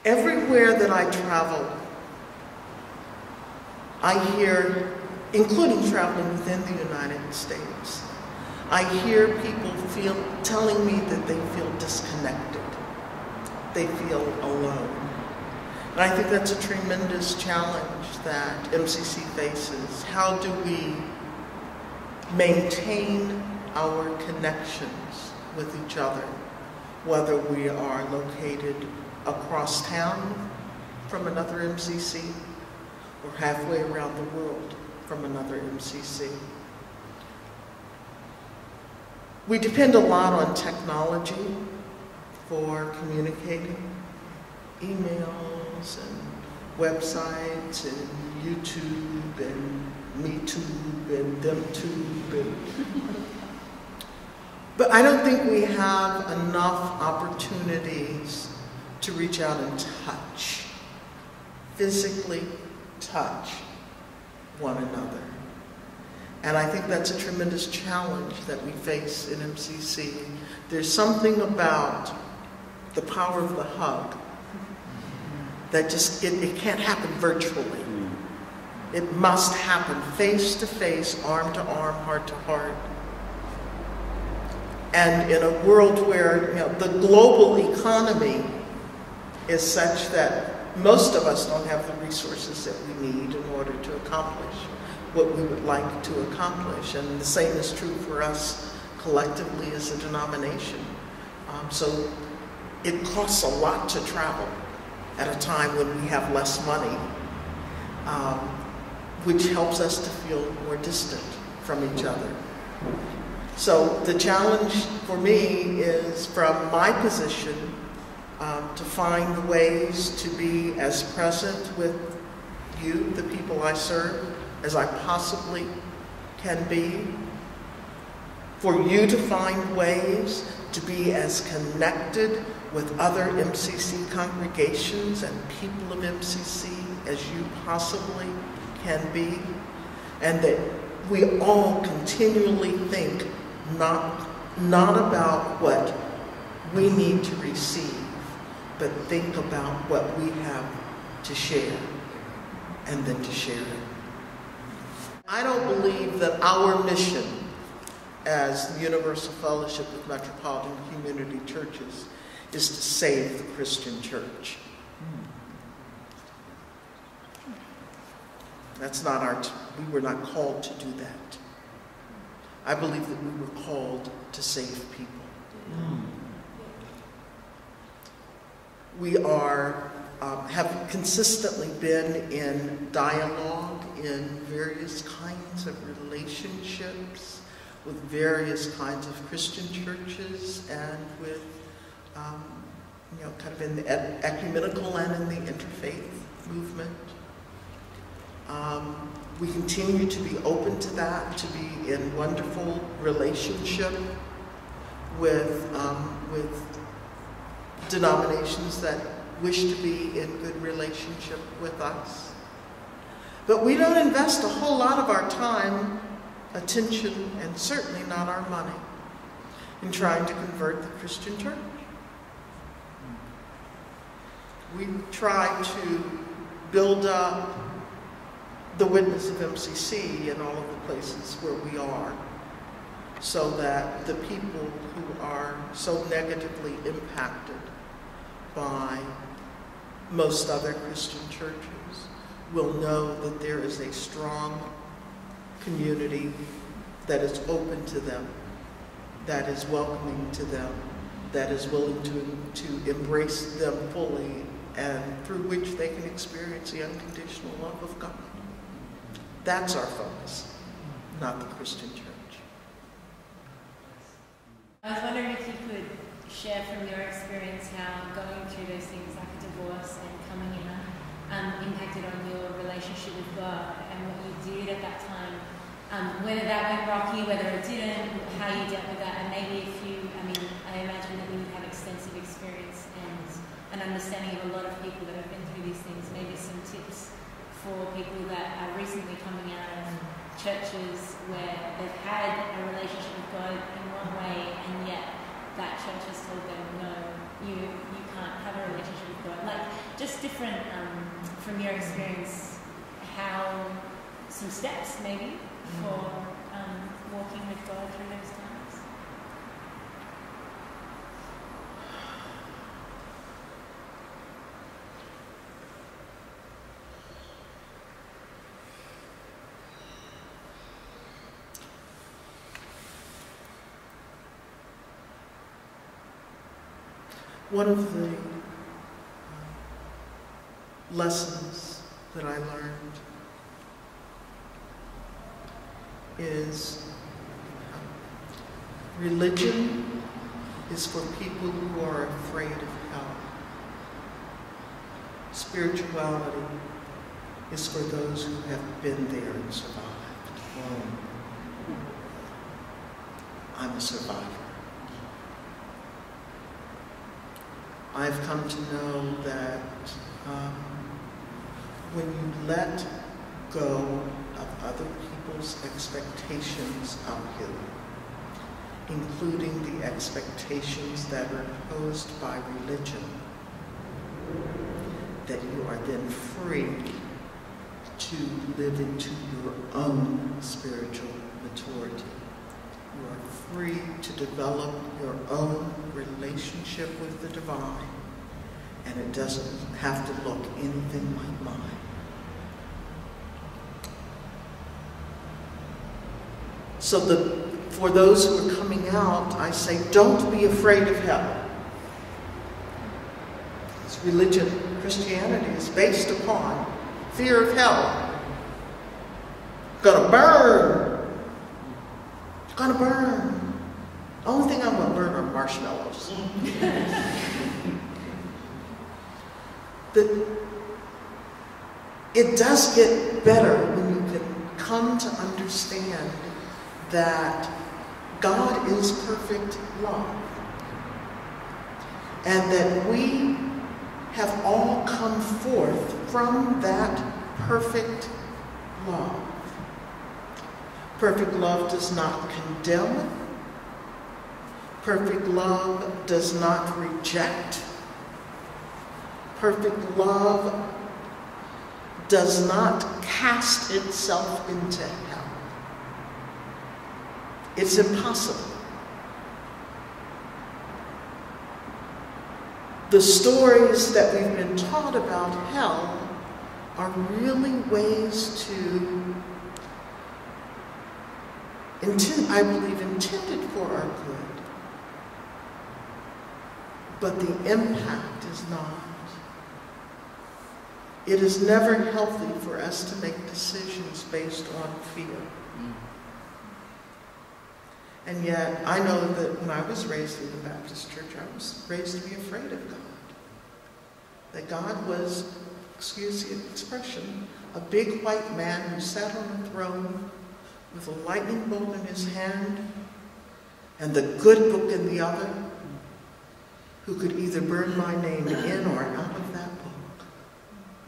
Everywhere that I travel, I hear, including traveling within the United States, I hear people telling me that they feel disconnected. They feel alone. And I think that's a tremendous challenge that MCC faces. How do we maintain our connections with each other, whether we are located across town from another MCC or halfway around the world from another MCC? We depend a lot on technology for communicating, emails and websites and YouTube and MeTube and ThemTube. But I don't think we have enough opportunities to reach out and touch, physically touch one another. And I think that's a tremendous challenge that we face in MCC. There's something about the power of the hug that just, it can't happen virtually. It must happen face to face, arm to arm, heart to heart. And in a world where the global economy is such that most of us don't have the resources that we need in order to accomplish what we would like to accomplish. And the same is true for us collectively as a denomination. So it costs a lot to travel at a time when we have less money, which helps us to feel more distant from each other. So the challenge for me is, from my position, to find ways to be as present with you, the people I serve, as I possibly can be. For you to find ways to be as connected with other MCC congregations and people of MCC as you possibly can be. And that we all continually think not about what we need to receive, but think about what we have to share, and then to share it. I don't believe that our mission as the Universal Fellowship of Metropolitan Community Churches is to save the Christian church. That's not we were not called to do that. I believe that we were called to save people. We have consistently been in dialogue in various kinds of relationships with various kinds of Christian churches and with, kind of in the ecumenical and in the interfaith movement. We continue to be open to that, to be in wonderful relationship with denominations that wish to be in good relationship with us. But we don't invest a whole lot of our time, attention, and certainly not our money in trying to convert the Christian church. We try to build up the witness of MCC in all of the places where we are, so that the people who are so negatively impacted by most other Christian churches will know that there is a strong community that is open to them, that is welcoming to them, that is willing to embrace them fully, and through which they can experience the unconditional love of God. That's our focus, not the Christian church. I was wondering if you could share from your experience how going through those things like a divorce and coming in impacted on your relationship with God, and what you did at that time, whether that went rocky, whether it didn't, how you dealt with that, and maybe if you, I imagine that you would have extensive experience and an understanding of a lot of people that have been through these things, maybe some tips for people that are recently coming out of churches where they've had a relationship with God in one way, and yet that church has told them, no, you can't have a relationship with with God? Like, just different, from your experience, how, some steps maybe for walking with God through those times? One of the lessons that I learned is religion is for people who are afraid of hell. Spirituality is for those who have been there and survived. I'm a survivor. I've come to know that when you let go of other people's expectations of you, including the expectations that are imposed by religion, that you are then free to live into your own spiritual maturity. You are free to develop your own relationship with the divine, and it doesn't have to look anything like mine. So for those who are coming out, I say, don't be afraid of hell. It's religion, Christianity is based upon fear of hell. Gonna burn. Gonna burn. The only thing I'm gonna burn are marshmallows. It does get better when you can come to understand that God is perfect love, and that we have all come forth from that perfect love. Perfect love does not condemn. Perfect love does not reject. Perfect love does not cast itself into hell. It's impossible. The stories that we've been taught about hell are really ways to, I believe, intended for our good. But the impact is not. It is never healthy for us to make decisions based on fear. And yet, I know that when I was raised in the Baptist church, I was raised to be afraid of God. That God was, excuse the expression, a big white man who sat on a throne with a lightning bolt in his hand and the good book in the other, who could either burn my name in or out of that book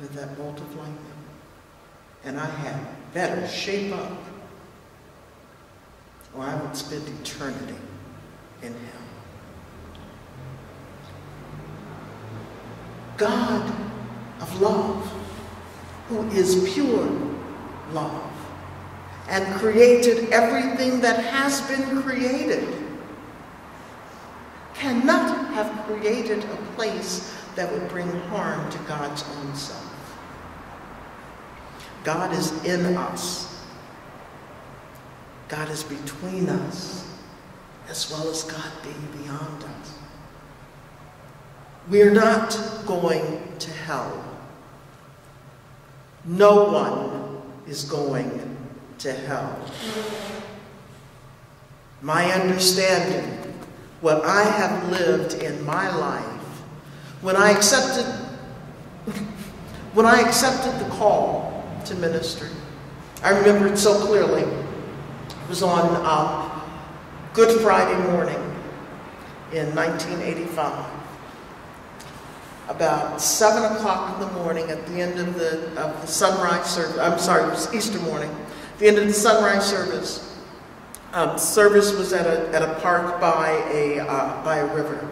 with that bolt of lightning. And I had better shape up, or I would spend eternity in hell. God of love, who is pure love, and created everything that has been created, cannot have created a place that would bring harm to God's own self. God is in us. God is between us, as well as God being beyond us. We're not going to hell. No one is going to hell. My understanding, what I have lived in my life, when I accepted the call to ministry, I remember it so clearly. It was on Good Friday morning in 1985. About 7 o'clock in the morning at the end of the sunrise service, I'm sorry, it was Easter morning, at the end of the sunrise service. Service was at a park by a river.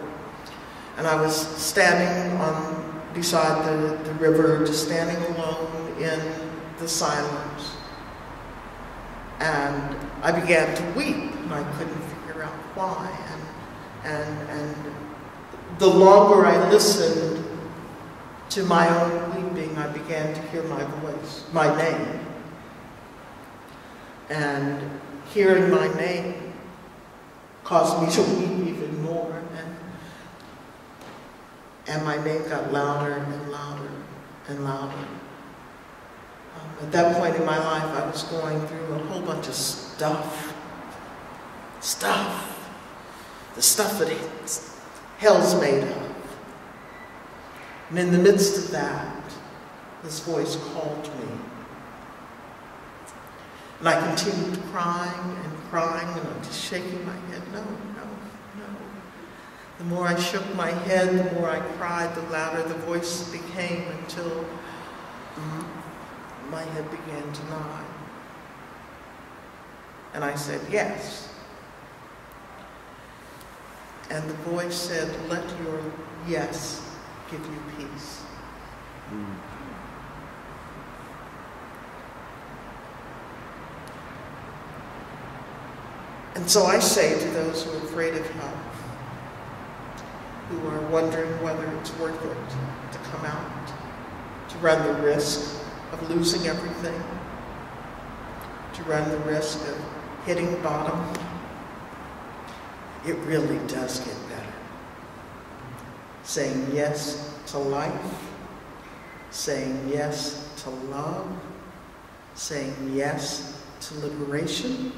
And I was standing on beside the river, just standing alone in the silence. And I began to weep, and I couldn't figure out why. And the longer I listened to my own weeping, I began to hear my voice, my name. And hearing my name caused me to weep even more. And my name got louder and louder and louder. At that point in my life, I was going through a whole bunch of stuff. The stuff that hell's made of. And in the midst of that, this voice called me. And I continued crying, and I'm just shaking my head. No. The more I shook my head, the more I cried, the louder the voice became, until my head began to nod. And I said, yes. And the voice said, let your yes give you peace. And so I say to those who are afraid of help, who are wondering whether it's worth it to come out, to run the risk of losing everything, to run the risk of hitting bottom, it really does get better. Saying yes to life, saying yes to love, saying yes to liberation,